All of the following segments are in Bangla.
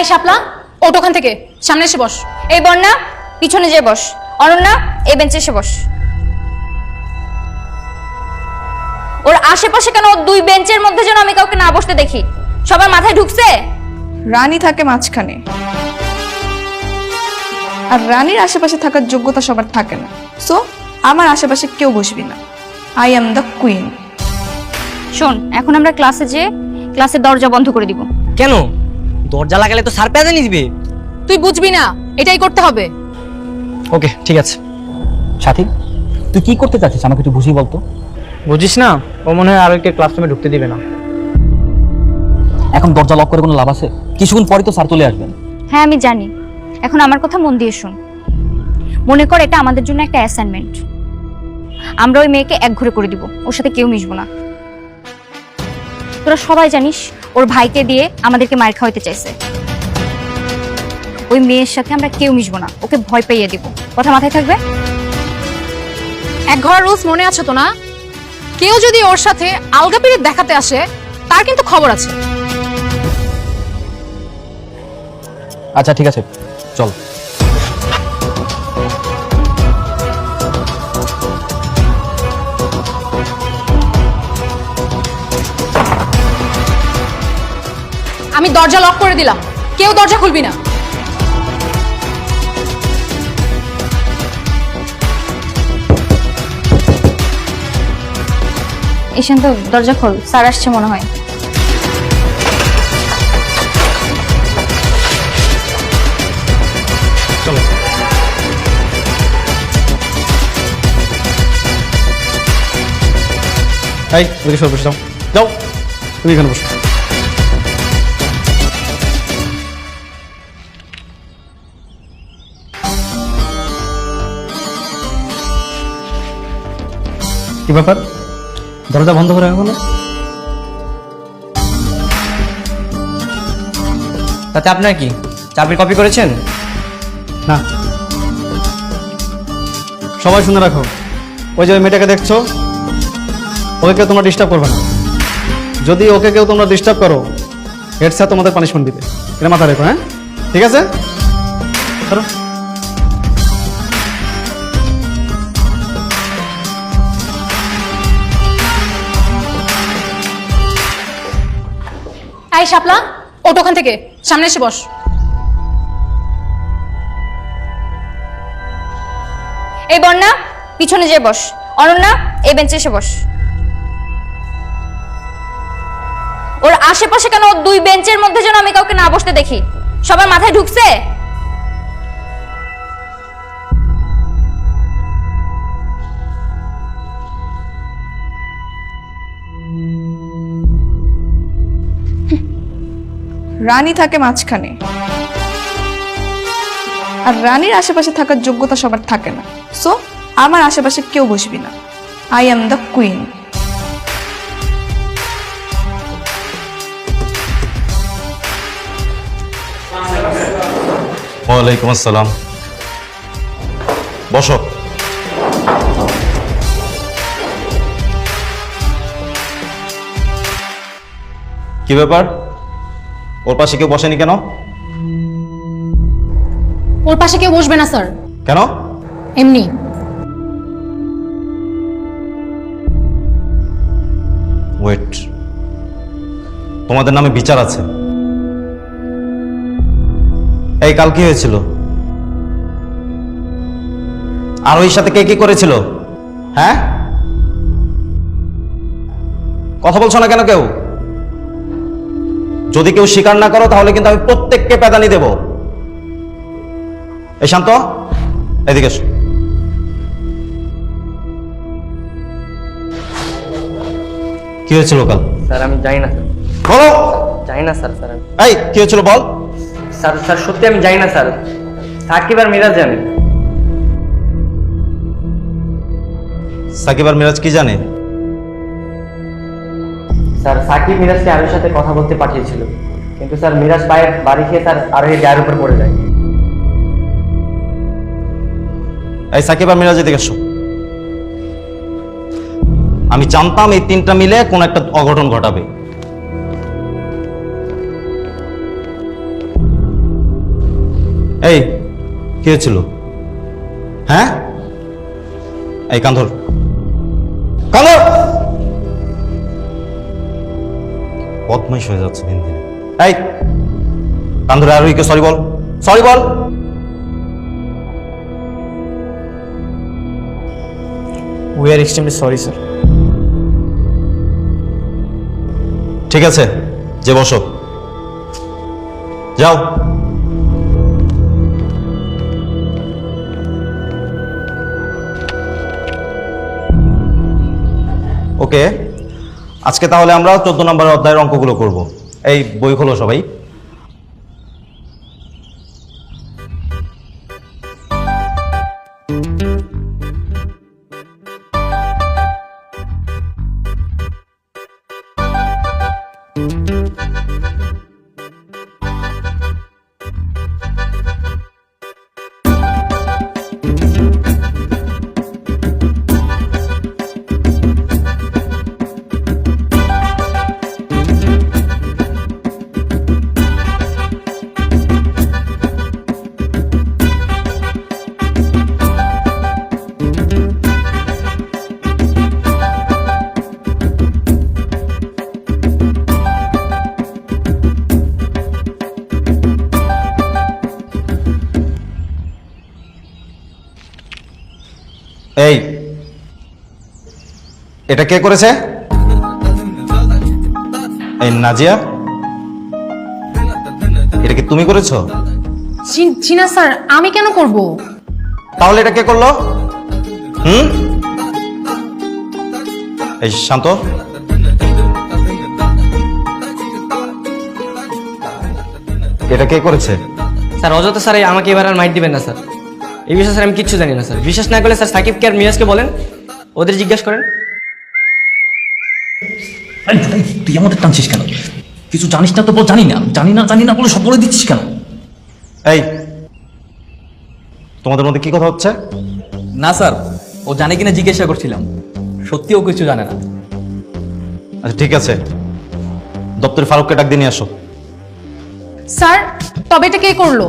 এই শাপলা, ওঠ ওখান থেকে, সামনে এসে বস। এই বন্যা, পিছনে যেয়ে বস। অনন্যা, এই বেঞ্চে এসে বস। ওর আশেপাশে কেন ওর দুই বেঞ্চের মধ্যে যেন আমি কাউকে না বসতে দেখি? সবার মাথায় ঢুকছে? রানী থাকে মাঝখানে, আর রানীর আশেপাশে থাকার যোগ্যতা সবার থাকে না। সো আমার আশেপাশে কেউ বসবি না। I am the queen. শোন, এখন আমরা ক্লাসে যেয়ে ক্লাসের দরজা বন্ধ করে দিব। কেন? দরজা লাগালে তো স্যার প্যাদানি দিবে। তুই বুঝবি না, এটাই করতে হবে। ওকে, ঠিক আছে। সাথী, তুই কি করতে চাচ্ছিস আমাকে একটু বুঝিয়ে বলতো। বুঝিস না, ও মনে হয় আরো একটা ক্লাসরুমে ঢুকতে দিবে না। এখন দরজা লক করে কোনো লাভ আছে? কিছুক্ষণ পরে তো স্যার চলে আসবেন। হ্যাঁ আমি জানি। এখন আমার কথা মন দিয়ে শোন। মনে কর এটা আমাদের জন্য একটা অ্যাসাইনমেন্ট। আমরা ওই মেয়েকে একঘরে করে দিব, ওর সাথে কেউ মিশবো না। তোরা সবাই জানিস ওর ভাইকে দিয়ে আমাদেরকে মার খাওয়াইতে চাইছে। ওই মেয়ের সাথে আমরা কেউ মিশবো না, ওকে ভয় পাইয়ে দিব। কথা মাথায় থাকবে? এক ঘর রুলস মনে আছে তো না? কেউ যদি ওর সাথে আলগা পিরিত দেখাতে আসে, তার কিন্তু খবর আছে। আচ্ছা ঠিক আছে, চল। আমি দরজা লক করে দিলাম, কেউ দরজা খুলবি না। ঈশান্ত, দরজা খোল, স্যার আসছে মনে হয়। চলো। এই, ওদিকে সর, বসে যাও। যাও, তুমি এখানে বসো। কি ব্যাপার, দরজা বন্ধ করে রাখো না? তাতে আপনার কি? চাবির কপি করেছেন? না। সবাই শুনে রাখো, ওই যে ওই মেয়েটাকে দেখছো, ওকে কেউ তোমরা ডিস্টার্ব করবে না। যদি ওকে কেউ তোমরা ডিস্টার্ব করো, হেড স্যার তোমাদের পানিশমেন্ট দিবে। এটা মাথা রেখো, হ্যাঁ? ঠিক আছে, ধরো। এই শাপলা, ওঠ ওখান থেকে, সামনে এসে বস। এই বন্যা, পিছনে যেয়ে বস। অনন্যা, এই বেঞ্চে এসে বস। ওর আশেপাশে কেন ওর দুই বেঞ্চের মধ্যে যেন আমি কাউকে না বসতে দেখি? সবার মাথায় ঢুকছে? রানী থাকে মাঝখানে, আর রানীর আশেপাশে থাকার যোগ্যতা সবার থাকে না। সো আমার আশেপাশে কেউ বসবি না। I am the queen. ওয়ালাইকুম আসসালাম। বসো। কি ব্যাপার, ওর পাশে কেউ বসেনি কেন? ওর পাশে কেউ বসবে না স্যার। কেন? এমনি। ওয়েট, তোমাদের নামে বিচার আছে। এই কাল কি হয়েছিল? আর ওই সাথে কে কি করেছিল? হ্যাঁ, কথা বলছো না কেন কেউ? যদি কেউ স্বীকার না করো তাহলে কিন্তু আমি প্রত্যেককে পেদানি দেব। এই শান্ত, এদিকে এসো। কি হয়েছিল কাল? স্যার আমি জানি না স্যার। বলো। জানি না স্যার। স্যার এই কি হয়েছিল বল। স্যার স্যার সত্যি আমি জানি না স্যার। সাকিব আর মিরাজ জানে। সাকিব আর মিরাজ কি জানে? স্যার সাকিব মিরাজকে আরোর সাথে কথা বলতে পাঠিয়েছিল, কিন্তু স্যার মিরাজ পায়ের বাড়ি খেয়ে স্যার আরোহীর গায়ের উপর পড়ে যায়। এই সাকিব আর মিরাজ এদিকে এসো। আমি জানতাম এই তিনটা মিলে কোন একটা অঘটন ঘটাবে। এই কি হয়েছিল? হ্যাঁ, এই কান্ধর কান্ধর বদমাইশ হয়ে যাচ্ছে দিন দিন। এই কান্ধরে আরোহীকে সরি বল, সরি বল। We are extremely sorry sir. ঠিক আছে, যে বসো, যাও। ওকে, আজকে তাহলে আমরা 14 নম্বরের অধ্যায়ের অঙ্কগুলো করব। এই বই খোলো সবাই। এই এটা কে করেছে? এই নাজিয়া, এটা কি তুমি করেছো? জি না স্যার, আমি কেন করব? তাহলে এটা কে করলো? এই শান্ত, এটা কে করেছে? স্যার অযথা স্যার আমাকে এবার আর মাইট দিবেন না স্যার। এই বিষয়ে স্যার আমি কিচ্ছু জানি না স্যার। বিশ্বাস না করলে স্যার সাকিবকে আর মিরাজকে বলেন, ওদের জিজ্ঞেস করেন। তুই আমাদের টানছিস কেন? কিছু জানিস না তো বল জানি না, জানি না বলে সব বলে দিচ্ছিস কেন? এই তোমাদের মধ্যে কি কথা হচ্ছে? না স্যার, ও জানে কিনা জিজ্ঞাসা করছিলাম। সত্যি ও কিছু জানে না। আচ্ছা ঠিক আছে, দপ্তরে ফারুককে ডাক দিয়ে নিয়ে আসো। স্যার, তবে এটা কে করলো?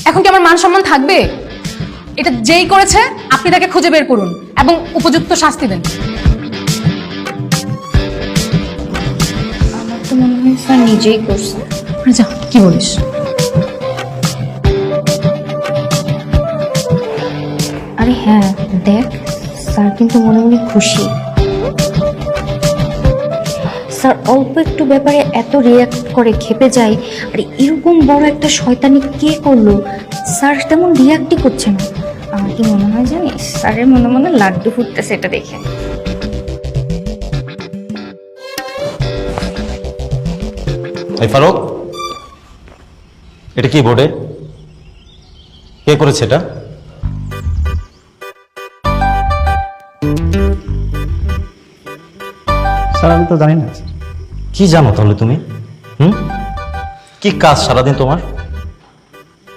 এখন কি আমার মান সম্মান থাকবে? এটা যেই করেছে আপনি তাকে খুঁজে বের করুন এবং উপযুক্ত শাস্তি দেন। আমার তো মনে হয় স্যার নিজেই করছে। যা, কি বলিস? আরে হ্যাঁ দেখ, স্যার কিন্তু মনে মনে খুশি। স্যার অল্প একটু ব্যাপারে এত রিয়াক্ট করে খেপে যায়, আর এরকম বড় একটা শয়তানি কে করলো? স্যার তেমন রিয়াক্টই করছে না। আমার কি মনে হয় জানিস, স্যারের মনে মনে লাড্ডু ফুটতেছে এটা দেখে। এই ফারুক, এটা কি বোর্ডে? কে করেছে এটা? স্যার আমি তো জানি না। কি জানো তাহলে তুমি? কি কাজ সারাদিন তোমার?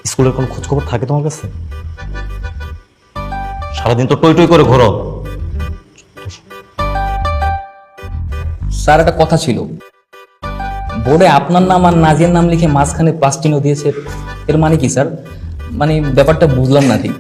স্কুলের কোনো খোঁজ খবর থাকে তোমার কাছে? সারাদিন তো টই টই করে ঘোরো। স্যার একটা কথা ছিল, বোর্ডে আপনার নাম আর নাজিয়ার নাম লিখে মাঝখানে প্লাস চিহ্ন দিয়েছে, এর মানে কি স্যার? মানে ব্যাপারটা বুঝলাম না ঠিক।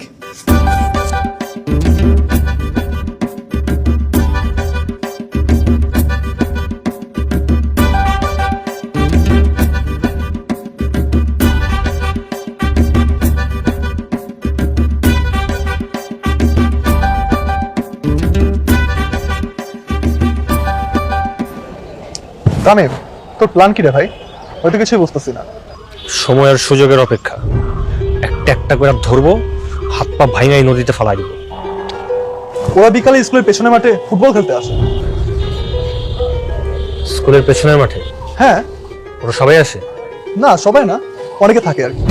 তামিম, তোর প্ল্যান কি রে ভাই? হয়তো কিছুই বুঝতেছি না। সময় আর সুযোগের অপেক্ষা। একটা একটা করে ধরবো, হাত পা ভাঙাই নদীতে ফালাই দিব। ওরা বিকালে স্কুলের পেছনের মাঠে ফুটবল খেলতে আসে। স্কুলের পেছনের মাঠে? হ্যাঁ। ওরা সবাই আসে? না সবাই না, অনেকে থাকে আর কি।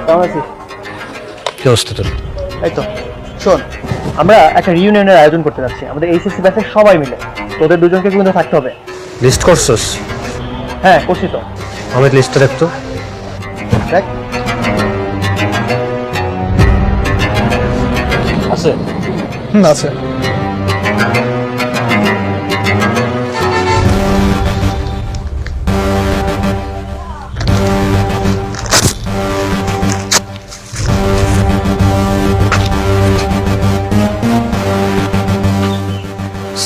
কেমন আছিস? কি অবস্থা তোর? এই তো শোন, আমরা একটা রিউনিয়নের আয়োজন করতে যাচ্ছি আমাদের এইচএসসি ব্যাচের সবাই মিলে। তোদের দুজনকে কিন্তু থাকতে হবে। লিস্ট করছস? হ্যাঁ করছি তো। আমার লিস্টটা দেখতো। দেখ আছে। আছে।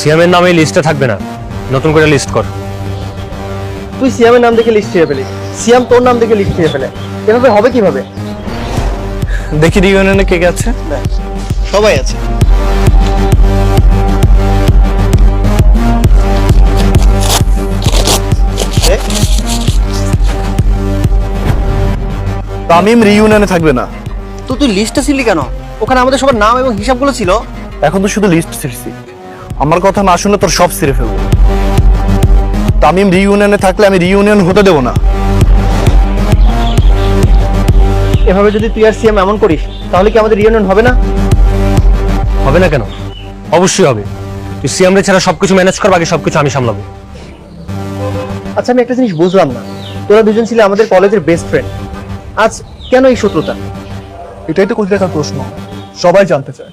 সিএমের নাম এই লিস্টে থাকবে না, নতুন করে লিস্ট কর। তুই সিয়ামের নাম দেখে লিস্ট ছেড়ে ফেলি, সিয়াম তোর নাম দেখে লিস্ট ছেড়ে ফেলে, এভাবে হবে কিভাবে? দেখি রিউনিয়নে কে কে আছে। সবাই আছে। তামিম রিউনিয়নে থাকবে না। তো তুই লিস্টটা ছিলি কেন? ওখানে আমাদের সবার নাম এবং হিসাবগুলো ছিল। এখন তো শুধু লিস্ট ছিঁড়ছি, আমার কথা না শুনে তোর সব ছিঁড়ে ফেলবো। তামিম রিউনিয়নে থাকলে আমি রিউনিয়ন হতে দেবো না। এভাবে যদি তুই আর সিয়াম এমন করিস তাহলে কি আমাদের রিউনিয়ন হবে না? হবে না কেন? অবশ্যই হবে। তুই সিএমরে ছাড়া সবকিছু ম্যানেজ কর, বাকি সবকিছু আমি সামলাবো। আচ্ছা, আমি একটা জিনিস বুঝলাম না, তোরা দুজন ছিলে আমাদের কলেজের বেস্ট ফ্রেন্ড, আজ কেন এই শত্রুতা? এটাই তো কোথায় দেখার প্রশ্ন, সবাই জানতে চায়।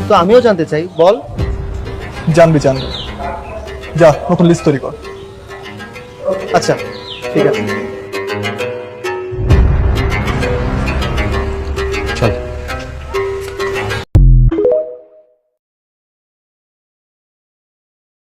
তো আমিও জানতে চাই, বল। জানবি যা নতুন লিস্ট তৈরি কর। আচ্ছা, ঠিক আছে।